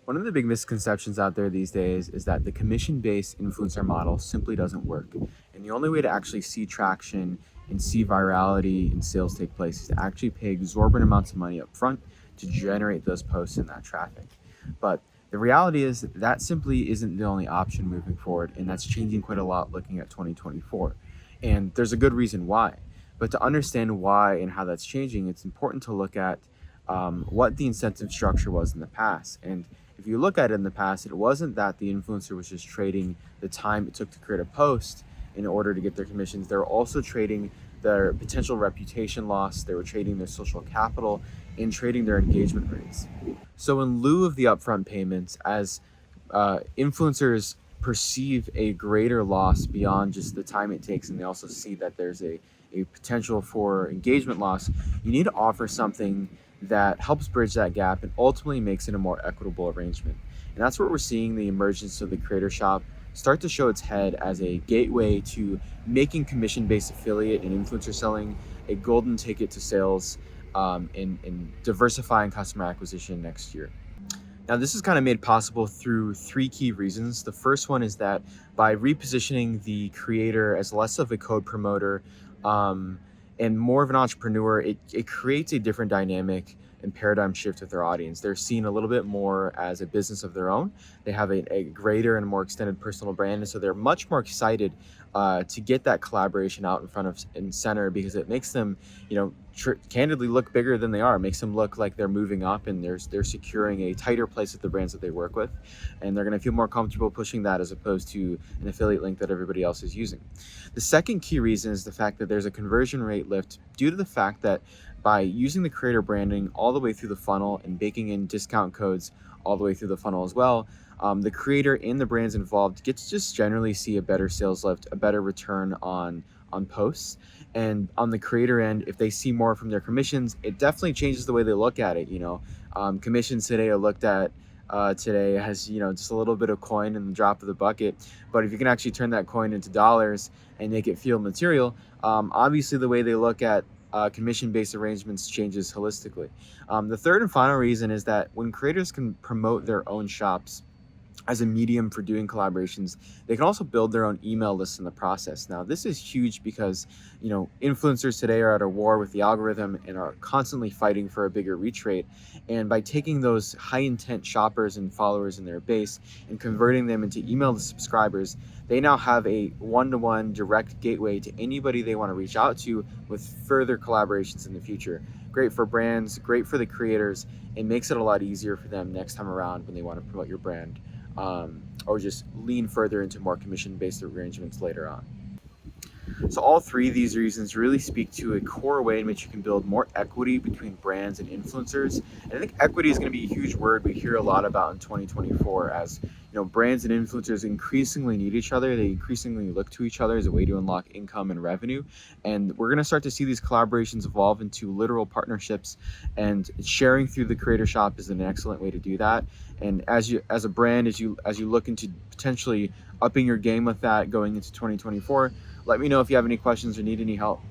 One of the big misconceptions out there these days is that the commission based influencer model simply doesn't work. And the only way to actually see traction and see virality and sales take place is to actually pay exorbitant amounts of money up front to generate those posts and that traffic. But the reality is that simply isn't the only option moving forward, and that's changing quite a lot looking at 2024. And there's a good reason why. But to understand why and how that's changing, it's important to look at what the incentive structure was in the past. And if you look at it in the past, it wasn't that the influencer was just trading the time it took to create a post in order to get their commissions. They were also trading their potential reputation loss, they were trading their social capital, and trading their engagement rates. So, in lieu of the upfront payments, as influencers perceive a greater loss beyond just the time it takes, and they also see that there's a potential for engagement loss, you need to offer something that helps bridge that gap and ultimately makes it a more equitable arrangement. And that's where we're seeing the emergence of the Creator Shop start to show its head as a gateway to making commission-based affiliate and influencer selling a golden ticket to sales, in diversifying customer acquisition next year. Now, this is kind of made possible through three key reasons. The first one is that by repositioning the creator as less of a code promoter, um, and more of an entrepreneur, it creates a different dynamic and paradigm shift with their audience. They're seen a little bit more as a business of their own. They have a greater and more extended personal brand. And so they're much more excited to get that collaboration out in front of and center, because it makes them, candidly look bigger than they are. It makes them look like they're moving up and they're securing a tighter place with the brands that they work with. And they're going to feel more comfortable pushing that as opposed to an affiliate link that everybody else is using. The second key reason is the fact that there's a conversion rate lift due to the fact that by using the creator branding all the way through the funnel and baking in discount codes all the way through the funnel as well, the creator and the brands involved get to just generally see a better sales lift, a better return on posts. And on the creator end, if they see more from their commissions, it definitely changes the way they look at it. Commissions today are looked at today as just a little bit of coin in the drop of the bucket. But if you can actually turn that coin into dollars and make it feel material, obviously the way they look at commission-based arrangements changes holistically. The third and final reason is that when creators can promote their own shops as a medium for doing collaborations, they can also build their own email lists in the process. Now, this is huge because, influencers today are at a war with the algorithm and are constantly fighting for a bigger reach rate. And by taking those high intent shoppers and followers in their base and converting them into email subscribers, they now have a one-to-one direct gateway to anybody they want to reach out to with further collaborations in the future. Great for brands, great for the creators. It makes it a lot easier for them next time around when they want to promote your brand, or just lean further into more commission-based arrangements later on. So all three of these reasons really speak to a core way in which you can build more equity between brands and influencers. And I think equity is going to be a huge word we hear a lot about in 2024, as brands and influencers increasingly need each other. They increasingly look to each other as a way to unlock income and revenue. And we're going to start to see these collaborations evolve into literal partnerships, and sharing through the Creator Shop is an excellent way to do that. And as a brand, as you look into potentially upping your game with that going into 2024, let me know if you have any questions or need any help.